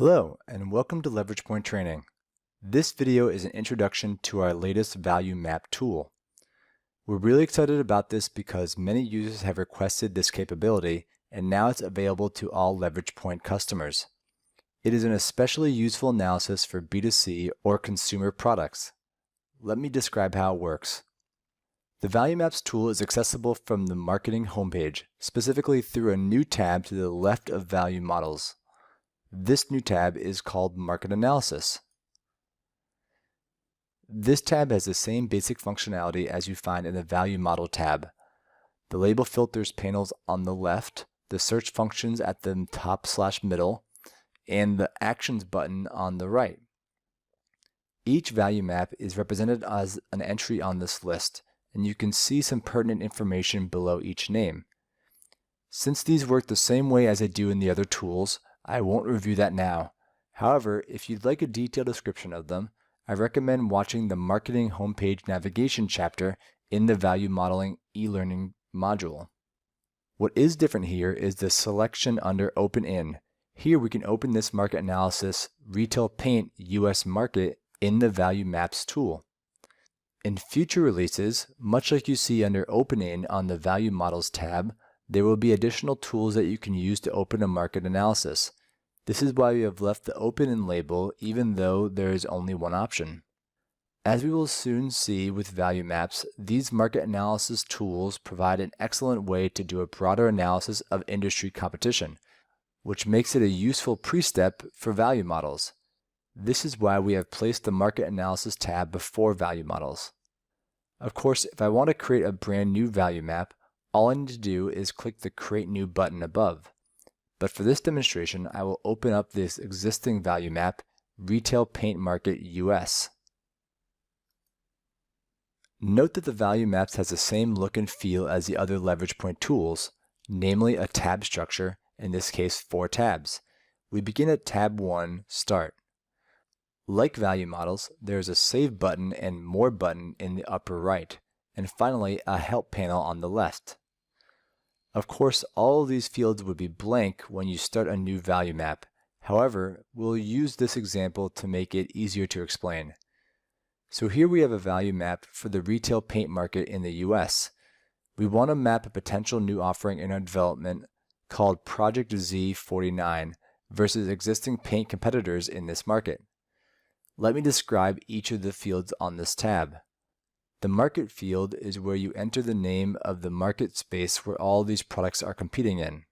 Hello, and welcome to LeveragePoint training. This video is an introduction to our latest value map tool. We're really excited about this because many users have requested this capability, and now it's available to all LeveragePoint customers. It is an especially useful analysis for B2C or consumer products. Let me describe how it works. The Value Maps tool is accessible from the marketing homepage, specifically through a new tab to the left of Value Models. This new tab is called Market Analysis. This tab has the same basic functionality as you find in the Value Model tab. The label filters panels on the left, the search functions at the top/middle, and the Actions button on the right. Each value map is represented as an entry on this list, and you can see some pertinent information below each name. Since these work the same way as they do in the other tools, I won't review that now. However, if you'd like a detailed description of them, I recommend watching the Marketing Homepage Navigation chapter in the Value Modeling e-learning module. What is different here is the selection under Open In. Here we can open this market analysis Retail Paint US Market in the Value Maps tool. In future releases, much like you see under Open In on the Value Models tab, there will be additional tools that you can use to open a market analysis. This is why we have left the Open In label even though there is only one option. As we will soon see with Value Maps, these market analysis tools provide an excellent way to do a broader analysis of industry competition, which makes it a useful pre-step for value models. This is why we have placed the Market Analysis tab before Value Models. Of course, if I want to create a brand new value map, all I need to do is click the Create New button above. But for this demonstration, I will open up this existing value map, Retail Paint Market US. Note that the Value Maps has the same look and feel as the other LeveragePoint tools, namely a tab structure, in this case 4 tabs. We begin at tab 1, Start. Like Value Models, there is a Save button and More button in the upper right, and finally a Help panel on the left. Of course, all of these fields would be blank when you start a new value map. However, we'll use this example to make it easier to explain. So here we have a value map for the retail paint market in the US. We want to map a potential new offering in our development called Project Z49 versus existing paint competitors in this market. Let me describe each of the fields on this tab. The market field is where you enter the name of the market space where all these products are competing in.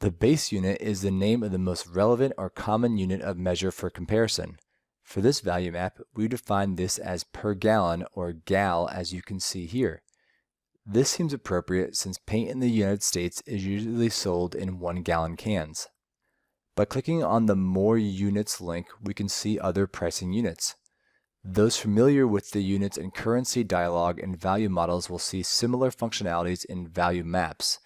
The base unit is the name of the most relevant or common unit of measure for comparison. For this value map, we define this as per gallon or GAL as you can see here. This seems appropriate since paint in the United States is usually sold in 1-gallon cans. By clicking on the More Units link, we can see other pricing units. Those familiar with the units and currency dialog in value models will see similar functionalities in value maps.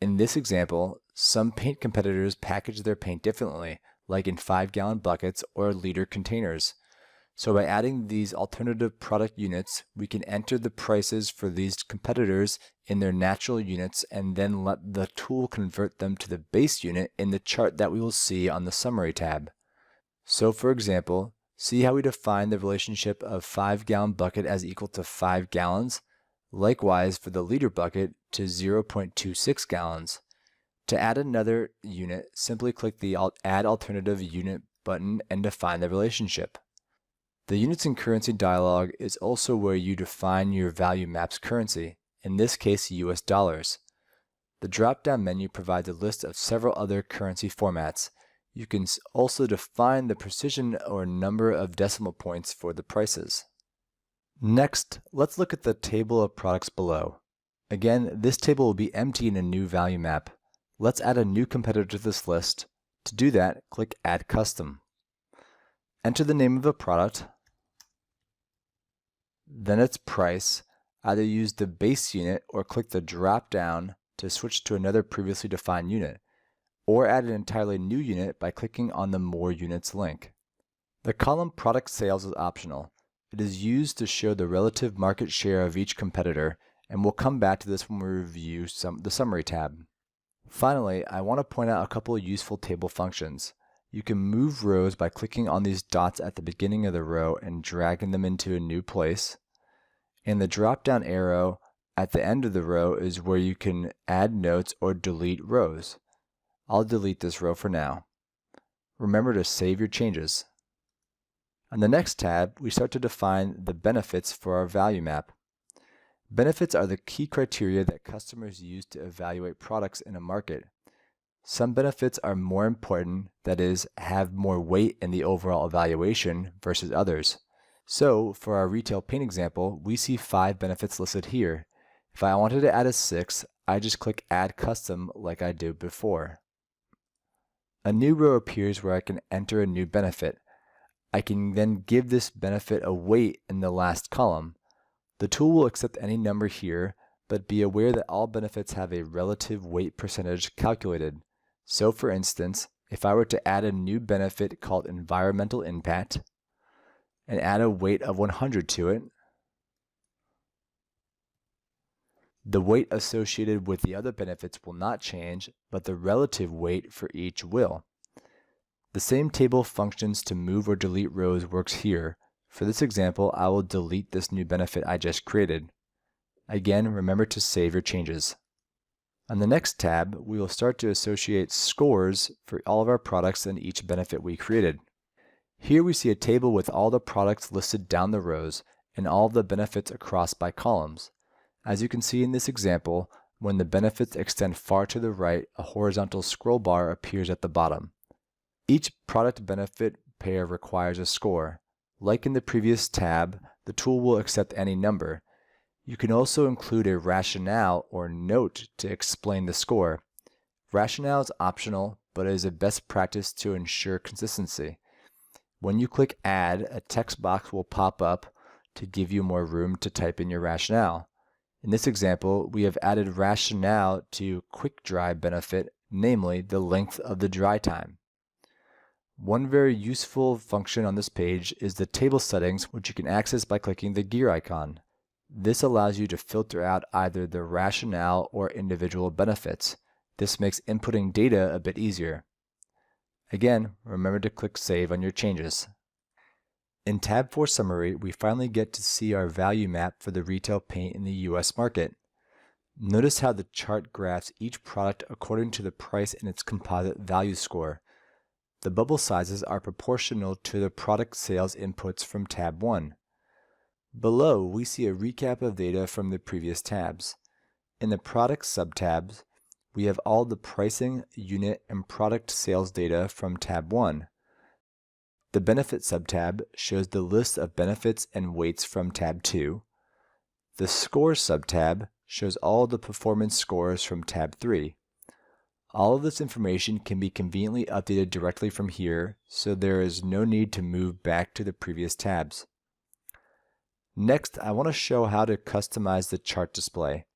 In this example, some paint competitors package their paint differently, like in 5-gallon buckets or liter containers. So by adding these alternative product units, we can enter the prices for these competitors in their natural units and then let the tool convert them to the base unit in the chart that we will see on the Summary tab. So for example, see how we define the relationship of 5-gallon bucket as equal to 5 gallons? Likewise for the liter bucket to 0.26 gallons. To add another unit, simply click the Add Alternative Unit button and define the relationship. The Units and Currency dialog is also where you define your value map's currency, in this case US dollars. The drop-down menu provides a list of several other currency formats. You can also define the precision or number of decimal points for the prices. Next, let's look at the table of products below. Again, this table will be empty in a new value map. Let's add a new competitor to this list. To do that, click Add Custom. Enter the name of a product, then its price. Either use the base unit or click the drop down to switch to another previously defined unit, or add an entirely new unit by clicking on the More Units link. The column Product Sales is optional. It is used to show the relative market share of each competitor, and we'll come back to this when we review the Summary tab. Finally, I want to point out a couple of useful table functions. You can move rows by clicking on these dots at the beginning of the row and dragging them into a new place. And the drop-down arrow at the end of the row is where you can add notes or delete rows. I'll delete this row for now. Remember to save your changes. On the next tab, we start to define the benefits for our value map. Benefits are the key criteria that customers use to evaluate products in a market. Some benefits are more important, that is, have more weight in the overall evaluation versus others. So, for our retail paint example, we see 5 benefits listed here. If I wanted to add a 6th, I just click Add Custom like I did before. A new row appears where I can enter a new benefit. I can then give this benefit a weight in the last column. The tool will accept any number here, but be aware that all benefits have a relative weight percentage calculated. So for instance, if I were to add a new benefit called Environmental Impact and add a weight of 100 to it, the weight associated with the other benefits will not change, but the relative weight for each will. The same table functions to move or delete rows works here. For this example, I will delete this new benefit I just created. Again, remember to save your changes. On the next tab, we will start to associate scores for all of our products and each benefit we created. Here we see a table with all the products listed down the rows and all of the benefits across by columns. As you can see in this example, when the benefits extend far to the right, a horizontal scroll bar appears at the bottom. Each product benefit pair requires a score. Like in the previous tab, the tool will accept any number. You can also include a rationale or note to explain the score. Rationale is optional, but it is a best practice to ensure consistency. When you click Add, a text box will pop up to give you more room to type in your rationale. In this example, we have added rationale to quick dry benefit, namely the length of the dry time. One very useful function on this page is the table settings, which you can access by clicking the gear icon. This allows you to filter out either the rationale or individual benefits. This makes inputting data a bit easier. Again, remember to click Save on your changes. In tab 4 Summary, we finally get to see our value map for the retail paint in the US market. Notice how the chart graphs each product according to the price and its composite value score. The bubble sizes are proportional to the product sales inputs from tab 1. Below, we see a recap of data from the previous tabs. In the product subtabs, we have all the pricing, unit, and product sales data from tab 1. The benefit subtab shows the list of benefits and weights from tab 2. The scores subtab shows all the performance scores from tab 3. All of this information can be conveniently updated directly from here, so there is no need to move back to the previous tabs. Next, I want to show how to customize the chart display.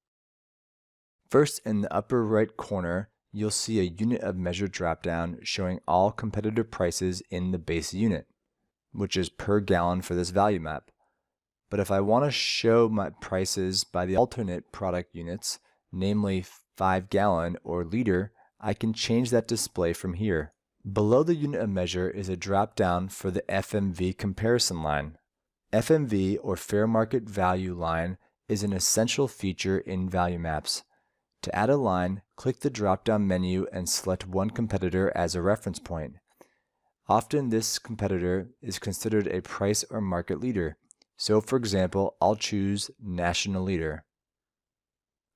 First, in the upper right corner, you'll see a unit of measure dropdown showing all competitor prices in the base unit, which is per gallon for this value map. But if I want to show my prices by the alternate product units, namely 5 gallon or liter, I can change that display from here. Below the unit of measure is a drop-down for the FMV comparison line. FMV, or fair market value line, is an essential feature in value maps. To add a line, click the drop-down menu and select one competitor as a reference point. Often this competitor is considered a price or market leader. So for example, I'll choose National Leader.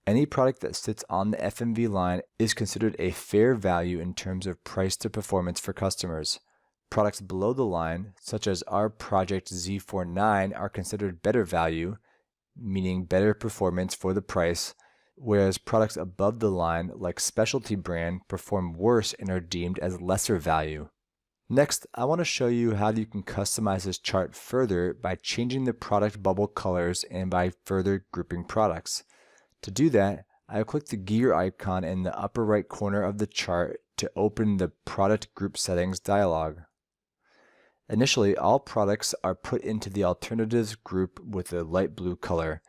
Any product that sits on the FMV line is considered a fair value in terms of price to performance for customers. Products below the line, such as our Project Z49, are considered better value, meaning better performance for the price, whereas products above the line, like Specialty Brand, perform worse and are deemed as lesser value. Next, I want to show you how you can customize this chart further by changing the product bubble colors and by further grouping products. To do that, I'll click the gear icon in the upper right corner of the chart to open the Product Group Settings dialog. Initially, all products are put into the Alternatives group with a light blue color.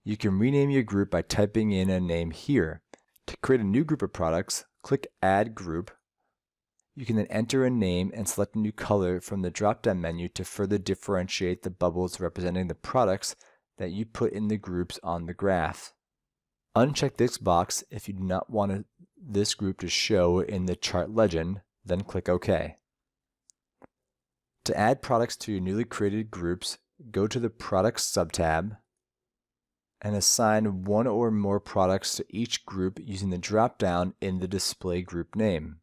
You can rename your group by typing in a name here. To create a new group of products, click Add Group. You can then enter a name and select a new color from the drop-down menu to further differentiate the bubbles representing the products that you put in the groups on the graph. Uncheck this box if you do not want this group to show in the chart legend, then click OK. To add products to your newly created groups, go to the Products subtab and assign one or more products to each group using the drop-down in the display group name.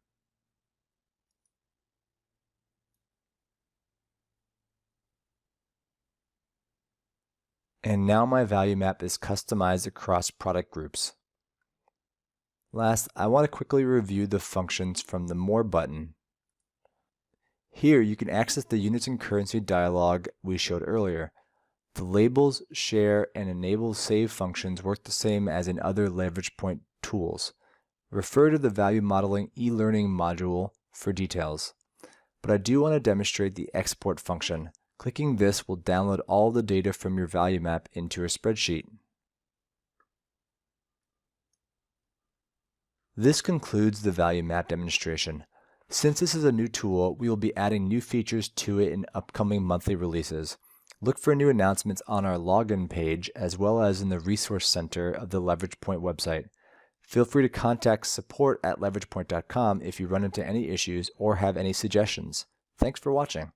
And now my value map is customized across product groups. Last, I want to quickly review the functions from the More button. Here you can access the units and currency dialog we showed earlier. The labels, share, and enable save functions work the same as in other LeveragePoint tools. Refer to the value modeling e-learning module for details. But I do want to demonstrate the export function. Clicking this will download all the data from your value map into a spreadsheet. This concludes the value map demonstration. Since this is a new tool, we will be adding new features to it in upcoming monthly releases. Look for new announcements on our login page as well as in the resource center of the LeveragePoint website. Feel free to contact support@leveragepoint.com if you run into any issues or have any suggestions. Thanks for watching.